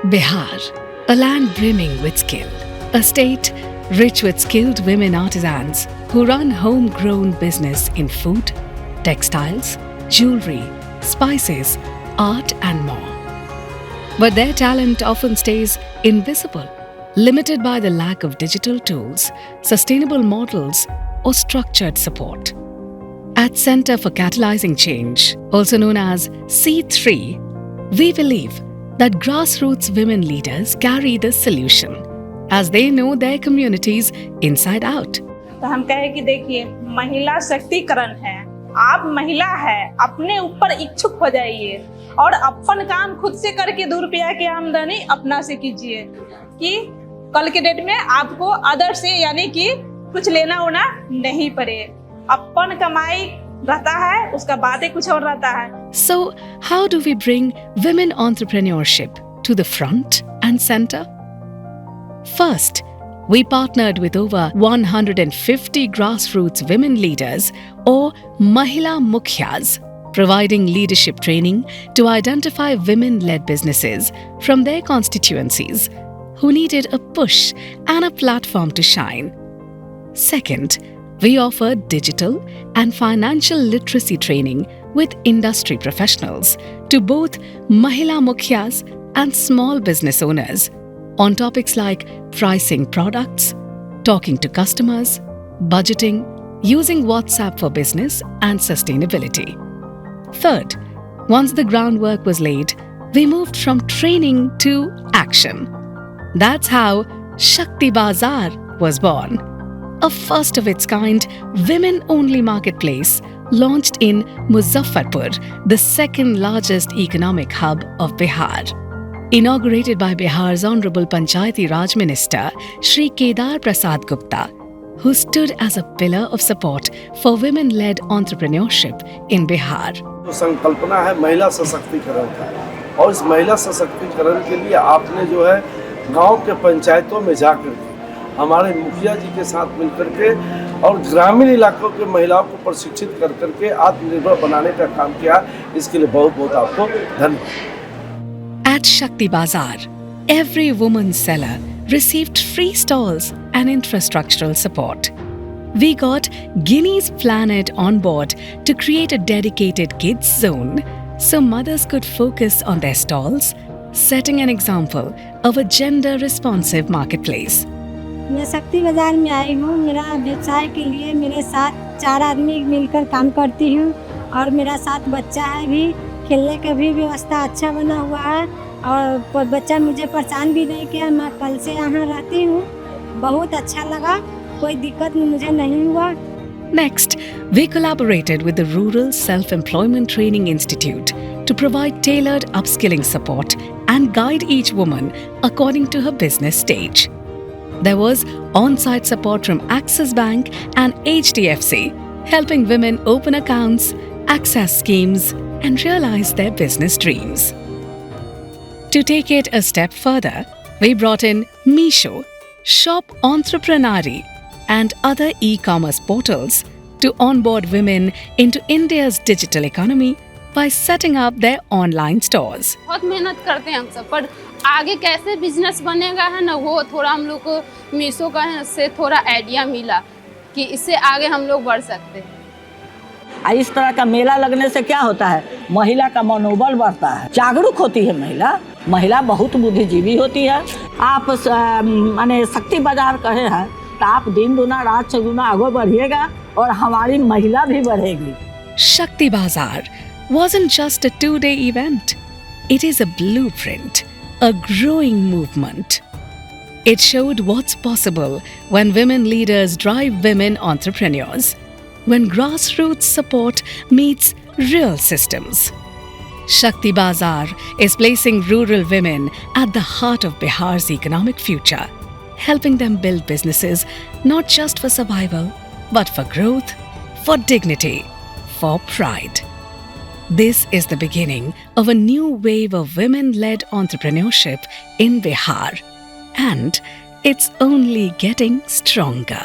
Bihar, a land brimming with skill, a state rich with skilled women artisans who run homegrown business in food, textiles, jewelry, spices, art and more. But their talent often stays invisible, limited by the lack of digital tools, sustainable models, or structured support. At Center for Catalyzing Change, also known as C3, we believe that grassroots women leaders carry the solution, as they know their communities inside out. तो हम कहें कि देखिए, महिला शक्तिकरण है। आप महिला है, अपने ऊपर इच्छुक हो जाइए और अपन काम खुद से करके 2 रुपया की आमदनी अपना से कीजिए कि कल के डेट में आपको अदर से यानी कि कुछ लेना होना नहीं पड़े। अपन कमाई रहता है, उसका बात ही कुछ और रहता है। So, how do we bring women entrepreneurship to the front and center? First, we partnered with over 150 grassroots women leaders or Mahila Mukhyas, providing leadership training to identify women-led businesses from their constituencies who needed a push and a platform to shine. Second, we offered digital and financial literacy training with industry professionals to both Mahila Mukhyas and small business owners on topics like pricing products, talking to customers, budgeting, using WhatsApp for business, and sustainability. Third, once the groundwork was laid, we moved from training to action. That's how Shakti Bazaar was born, a first of its kind women-only marketplace launched in Muzaffarpur, the second largest economic hub of Bihar. Inaugurated by Bihar's Honorable Panchayati Raj Minister Shri Kedar Prasad Gupta, who stood as a pillar of support for women-led entrepreneurship in Bihar. तो संकल्पना है महिला सशक्तिकरण का, और इस महिला सशक्तिकरण के लिए आपने जो है गांव के पंचायतों में जाकर के हमारे मुखिया जी के साथ मिलकर के और ग्रामीण इलाकों के महिलाओं को प्रशिक्षित कर करके आत्मनिर्भर बनाने का काम किया। इसके लिए बहुत बहुत आपको धन्यवाद। At Shakti Bazaar, every woman seller received free stalls and infrastructural support. We got Guinea's Planet on board to create a dedicated kids zone so mothers could focus on their stalls, setting an example of a gender-responsive marketplace. मैं शक्ति बाजार में आई हूँ। मेरा व्यवसाय के लिए मेरे साथ 4 आदमी मिलकर काम करती हूँ और मेरा साथ बच्चा है भी। खेलने का भी व्यवस्था अच्छा बना हुआ है और बच्चा मुझे परेशान भी नहीं किया। मैं कल से यहाँ रहती हूँ, बहुत अच्छा लगा, कोई दिक्कत मुझे नहीं हुआ। Next, we collaborated with the Rural Self-Employment Training Institute to provide tailored upskilling support and guide each woman according to her business stage. There was on-site support from Axis Bank and HDFC, helping women open accounts, access schemes, and realize their business dreams. To take it a step further, we brought in Meesho, Shop Entreprenari, and other e-commerce portals to onboard women into India's digital economy by setting up their online stores. बहुत मेहनत करते हैं हम सब, पर आगे कैसे business बनेगा है ना, वो थोड़ा हम लोग को मीशो का है से थोड़ा आइडिया मिला कि इससे आगे हम लोग बढ़ सकते हैं। इस तरह का मेला लगने से क्या होता है, महिला का मनोबल बढ़ता है, जागरूक होती है महिला बहुत बुद्धिजीवी होती है। आप माने शक्ति बाजार कहे हैं तो आप दिन दुना रात चौगुना आगे बढ़िएगा और हमारी महिला भी बढ़ेगी। Shakti Bazaar wasn't just a 2-day event. It is a blueprint, a growing movement. It showed what's possible when women leaders drive women entrepreneurs, when grassroots support meets real systems. Shakti Bazaar is placing rural women at the heart of Bihar's economic future, helping them build businesses not just for survival, but for growth, for dignity, for pride. This is the beginning of a new wave of women-led entrepreneurship in Bihar, and it's only getting stronger.